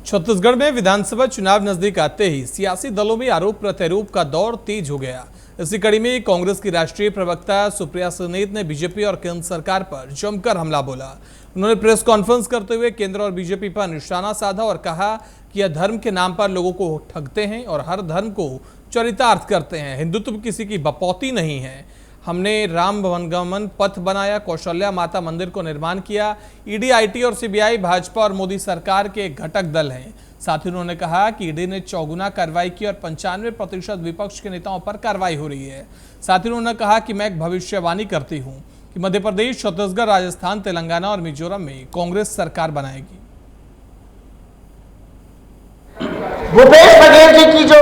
छत्तीसगढ़ में विधानसभा चुनाव नजदीक आते ही सियासी दलों में आरोप प्रत्यारोप का दौर तेज हो गया। इसी कड़ी में कांग्रेस की राष्ट्रीय प्रवक्ता सुप्रिया सुनीत ने बीजेपी और केंद्र सरकार पर जमकर हमला बोला। उन्होंने प्रेस कॉन्फ्रेंस करते हुए केंद्र और बीजेपी पर निशाना साधा और कहा कि यह धर्म के नाम पर लोगों को ठगते हैं और हर धर्म को चरितार्थ करते हैं। हिंदुत्व किसी की बपौती नहीं है। हमने राम वनगमन पथ बनाया, कौशल्या माता मंदिर को निर्माण किया। ईडी, आईटी और सीबीआई भाजपा और मोदी सरकार के घटक दल हैं। साथ ही उन्होंने कहा कि ईडी ने चौगुना कार्रवाई की और 95% विपक्ष के नेताओं पर कार्रवाई हो रही है। साथ ही उन्होंने कहा कि मैं एक भविष्यवाणी करती हूं कि मध्य प्रदेश, छत्तीसगढ़, राजस्थान, तेलंगाना और मिजोरम में कांग्रेस सरकार बनाएगी। भूपेश बघेल जी की जो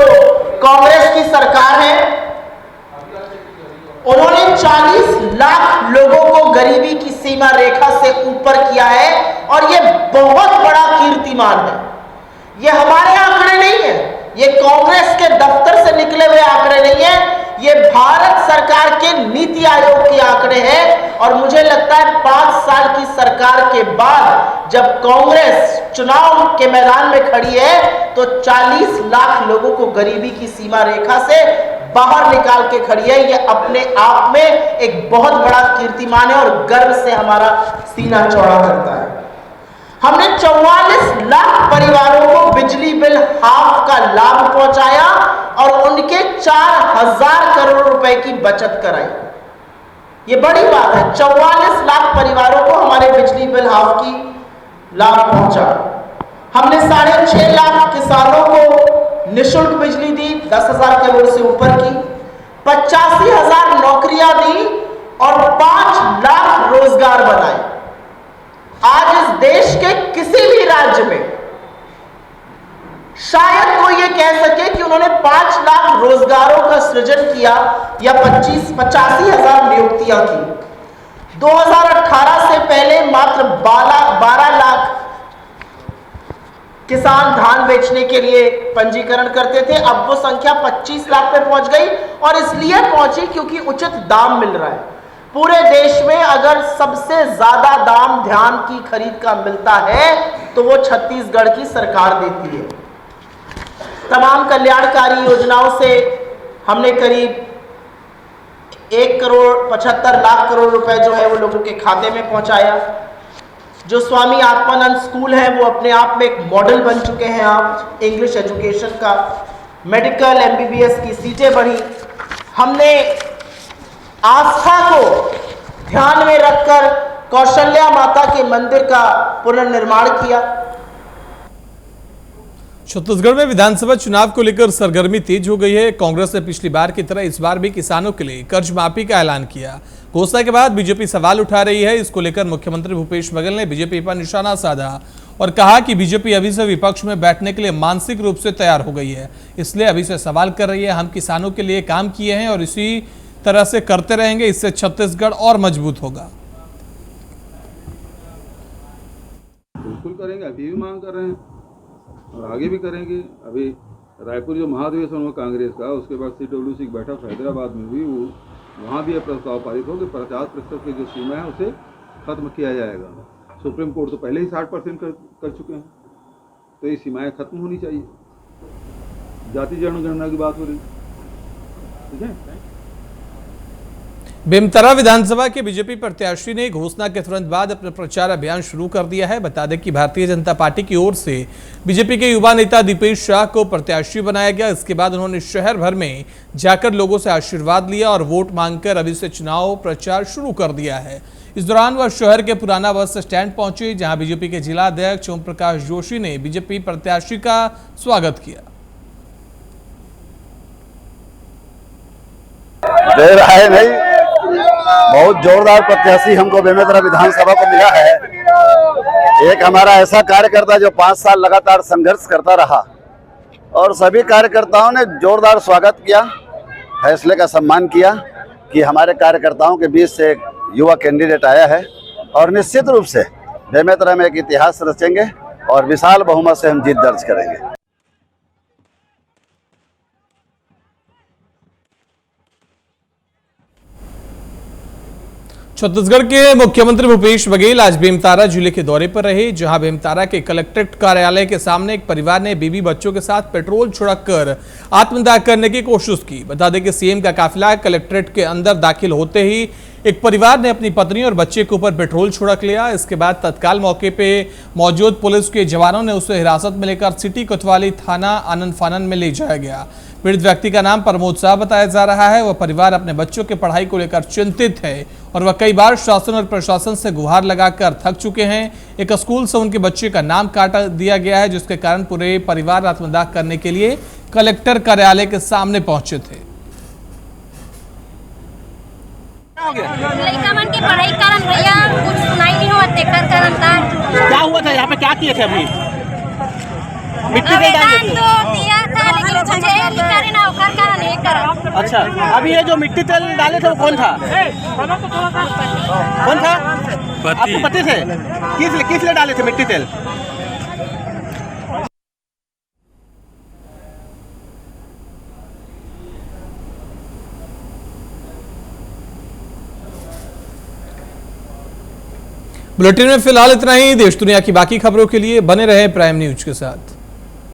कांग्रेस की सरकार है, उन्होंने 40 लाख लोगों को गरीबी की सीमा रेखा से ऊपर किया है और यह बहुत बड़ा कीर्तिमान है। ये हमारे आंकड़े नहीं है, ये कांग्रेस के दफ्तर से निकले हुए आंकड़े नहीं है, ये भारत सरकार के नीति आयोग के आंकड़े हैं। और मुझे लगता है 5 साल की सरकार के बाद जब कांग्रेस चुनाव के मैदान में खड़ी है तो 40 लाख लोगों को गरीबी की सीमा रेखा से बाहर निकाल के खड़ी है। ये अपने आप में एक बहुत बड़ा कीर्तिमान है और गर्व से हमारा सीना चौड़ा करता है। हमने 44 लाख परिवारों को बिजली बिल हाफ का लाभ पहुंचाया और उनके 4000 करोड़ रुपए की बचत कराई। ये बड़ी बात है। 44 लाख परिवारों को हमारे बिजली बिल हाफ की लाभ पहुंचा। हमने 6.5 लाख किसानों को निःशुल्क बिजली दी, 10,000 करोड़ से ऊपर की, 85,000 नौकरियां दी और 5 लाख रोजगार बनाए। आज इस देश के किसी भी राज्य में शायद कोई ये कह सके कि उन्होंने 5 लाख रोजगारों का सृजन किया या 85,000 नियुक्तियां की। 2018 से पहले मात्र 12 लाख किसान धान बेचने के लिए पंजीकरण करते थे। अब वो संख्या 25 लाख पे पहुंच गई और इसलिए पहुंची क्योंकि उचित दाम मिल रहा है। पूरे देश में अगर सबसे ज्यादा दाम धान की खरीद का मिलता है तो वो छत्तीसगढ़ की सरकार देती है। तमाम कल्याणकारी योजनाओं से हमने करीब 1,75 करोड़ रुपए जो है वो लोगों के खाते में पहुंचाया। जो स्वामी आत्मानंद स्कूल है वो अपने आप में एक मॉडल बन चुके हैं। आप इंग्लिश एजुकेशन का, मेडिकल, एमबीबीएस की सीटें बढ़ी। हमने आस्था को ध्यान में रखकर कौशल्या माता के मंदिर का पुनर्निर्माण किया। छत्तीसगढ़ में विधानसभा चुनाव को लेकर सरगर्मी तेज हो गई है। कांग्रेस ने पिछली बार की तरह इस बार भी किसानों के लिए कर्ज माफी का ऐलान किया। घोषणा के बाद बीजेपी सवाल उठा रही है। इसको लेकर मुख्यमंत्री भूपेश बघेल ने बीजेपी पर निशाना साधा और कहा कि बीजेपी अभी से विपक्ष में बैठने के लिए मानसिक रूप से तैयार हो गई है, इसलिए अभी से सवाल कर रही है। हम किसानों के लिए काम किए हैं और इसी तरह से करते रहेंगे, इससे छत्तीसगढ़ और मजबूत होगा। बिल्कुल करेंगे, अभी भी मांग कर रहे हैं और आगे भी करेंगे। अभी रायपुर जो महाधिवेशन हुआ कांग्रेस का, उसके बाद CWC की बैठक हैदराबाद में हुई, वहाँ भी यह प्रस्ताव पारित हो कि 50% की जो सीमा है उसे खत्म किया जाएगा। सुप्रीम कोर्ट तो पहले ही 60% कर चुके हैं, तो ये सीमाएं खत्म होनी चाहिए। जाति जनगणना की बात हो रही, ठीक है। बेमेतरा विधानसभा के बीजेपी प्रत्याशी ने घोषणा के तुरंत बाद अपना प्रचार अभियान शुरू कर दिया है। बता दें कि भारतीय जनता पार्टी की ओर से बीजेपी के युवा नेता दीपेश शाह को प्रत्याशी बनाया गया। इसके बाद उन्होंने शहर भर में जाकर लोगों से आशीर्वाद लिया और वोट मांगकर अभी से चुनाव प्रचार शुरू कर दिया है। इस दौरान वह शहर के पुराना बस स्टैंड पहुंचे, जहां बीजेपी के जिला अध्यक्ष ओम प्रकाश जोशी ने बीजेपी प्रत्याशी का स्वागत किया। दे रहा है नहीं, बहुत जोरदार प्रत्याशी हमको बेमेतरा विधानसभा को मिला है। एक हमारा ऐसा कार्यकर्ता जो 5 साल लगातार संघर्ष करता रहा और सभी कार्यकर्ताओं ने जोरदार स्वागत किया, फैसले का सम्मान किया कि हमारे कार्यकर्ताओं के बीच से एक युवा कैंडिडेट आया है और निश्चित रूप से बेमेतरा में एक इतिहास रचेंगे और विशाल बहुमत से हम जीत दर्ज करेंगे। छत्तीसगढ़ के मुख्यमंत्री भूपेश बघेल आज बेमतारा जिले के दौरे पर रहे, जहां बेमतारा के कलेक्ट्रेट कार्यालय के सामने एक परिवार ने बीवी बच्चों के साथ पेट्रोल छिड़ककर आत्मदाह करने की कोशिश की। बता दें कि सीएम का काफिला कलेक्ट्रेट के अंदर दाखिल होते ही एक परिवार ने अपनी पत्नी और बच्चे के ऊपर पेट्रोल छिड़क लिया। इसके बाद तत्काल मौके पे मौजूद पुलिस के जवानों ने उसे हिरासत में लेकर सिटी कोतवाली थाना आनंद फानन में ले जाया गया। पीड़ित व्यक्ति का नाम प्रमोद शाह बताया जा रहा है। वह परिवार अपने बच्चों की पढ़ाई को लेकर चिंतित है और वह कई बार शासन और प्रशासन से गुहार लगाकर थक चुके हैं। एक स्कूल से उनके बच्चे का नाम काट दिया गया है, जिसके कारण पूरे परिवार आत्मदाह करने के लिए कलेक्टर कार्यालय के सामने पहुंचे थे। लड़का मन की पढ़ाई कारण भैया कुछ सुनाई नहीं हुआ, तेकर कारण था। क्या हुआ था यहाँ पे, क्या किए थे अभी? मिट्टी दे डाले थे? तो दिया था लेकिन मुझे लिखा ना ओकर कारण नहीं करा। अच्छा, अभी ये जो मिट्टी तेल डाले थे वो कौन था? कौन था? आपके पति थे? किस लिए डाले थे मिट्टी तेल? बुलेटिन में फिलहाल इतना ही। देश दुनिया की बाकी खबरों के लिए बने रहे प्राइम न्यूज के साथ।